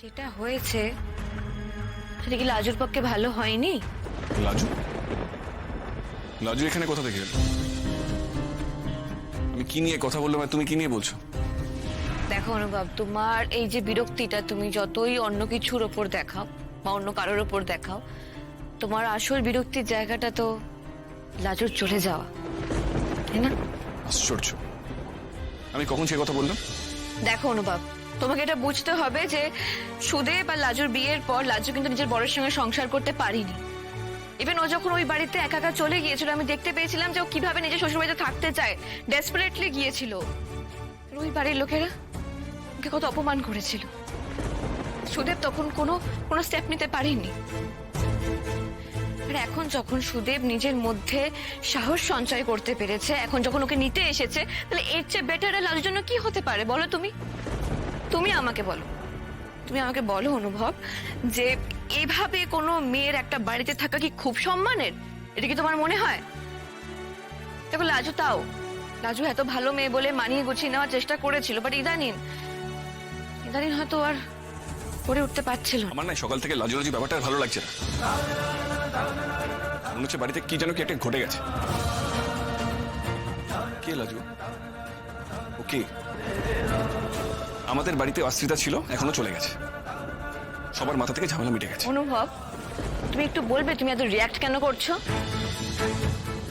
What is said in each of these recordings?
যেটা হয়েছে সেটা কি লাজুর পক্ষে ভালো হয়নি? লাজু? লাজু এখানে কোথা থেকে এলো? আমি কি নিয়ে কথা বললাম আর তুমি কি নিয়ে বলছো? দেখো অনুভব, তোমার এই যে বিরক্তিটা তুমি যতই অন্য কিছুর ওপর দেখাও বা অন্য কারোর ওপর দেখাও, তোমার আসল বিরক্তির জায়গাটা তো লাজুর চলে যাওয়া, তাই না? আশ্চর্য, আমি কখন সে কথা বললাম? দেখো অনুভব, তোমাকে এটা বুঝতে হবে যে সুদেব বা লাজুর বিয়ের পর লাজু কিন্তু নিজের বরের সঙ্গে সংসার করতে পারিনি। ইভেন ও যখন ওই বাড়িতে একা একা চলে গিয়েছিল, আমি দেখতে পেয়েছিলাম যে ও কিভাবে নিজের শ্বশুরবাড়িতে থাকতে চায়, ডেসপারেটলি গিয়েছিল। আর ওই বাড়ির লোকেরা ওকে কত অপমান করেছিল। সুদেব তখন কোনো স্টেপ নিতে পারেনি। আর এখন যখন সুদেব নিজের মধ্যে সাহস সঞ্চয় করতে পেরেছে, এখন যখন ওকে নিতে এসেছে, তাহলে এর চেয়ে বেটার লাজুর জন্য কি হতে পারে বলো তুমি? তুমি আমাকে বলো অনুভব, যে এভাবে কোনো মেয়ের একটা বাড়িতে থাকা কি খুব সম্মানের? এটা কি তোমার মনে হয়? দেখো লাজু এত ভালো মেয়ে বলে মানিয়ে গুছিয়ে নেওয়ার চেষ্টা করেছিল, বাট ইদানিং হয়তো আর করে উঠতে পারছিল না। আমার না সকাল থেকে লাজু লাজু ব্যাপারটা আর ভালো লাগছে না। মনে হচ্ছে বাড়িতে কি যেন কি একটা ঘটে গেছে। কে লাজু? ওকে, আমাদের বাড়িতে অস্ত্রিতা ছিল, এখনো চলে গেছে। সবার মাথা থেকে ঝামেলা মিটে গেছে। অনুভব, তুমি একটু বলবে তুমি এত রিয়াক্ট কেন করছো?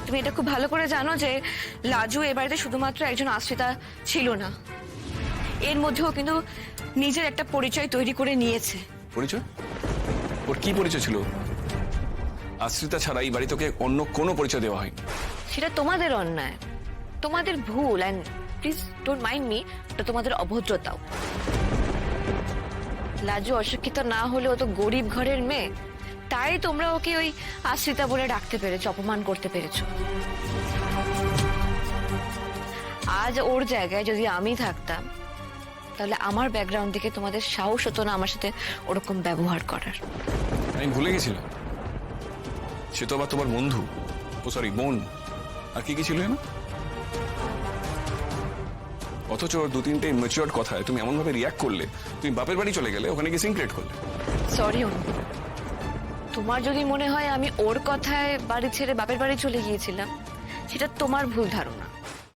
তুমি এটা খুব ভালো করে জানো যে লাজু এ বাড়িতে শুধুমাত্র একজন আশ্রিতা ছিল না, এর মধ্যেও কিন্তু নিজের একটা পরিচয় তৈরি করে নিয়েছে। পরিচয়? ওর কি পরিচয় ছিল? আশ্রিতা ছাড়া এই বাড়ি তোকে অন্য কোনো পরিচয় দেওয়া হয়নি। সেটা তোমাদের অন্যায়, তোমাদের ভুল, and please don't mind me, ওটা তোমাদের অভদ্রতাও। লাজু অশিক্ষিত না হলেও তো গরিব ঘরের মেয়ে, তাই তোমরা ওকে ওই আশ্রিতা বলে ডাকতে পেরেছো, অপমান করতে পেরেছো। আজ ওর জায়গায় যদি আমি থাকতাম, তাহলে আমার ব্যাকগ্রাউন্ড থেকে তোমাদের সাহস হতো না আমার সাথে ওরকম ব্যবহার করার। আমি ভুলে গেছিলাম, সে তো আবার তোমার বন্ধু, ও সরি বোন, আর কি কি ছিল না? অথচ ওর দু তিনটে ম্যাচিওর কথায় তুমি এমন ভাবে রিয়াক্ট করলে, তুমি বাপের বাড়ি চলে গেলে, ওখানে গিয়ে সিন ক্রিয়েট করলে। সরি অনু, তোমার যদি মনে হয় আমি ওর কথায় বাড়ি ছেড়ে বাপের বাড়ি চলে গিয়েছিলাম, সেটা তোমার ভুল ধারণা।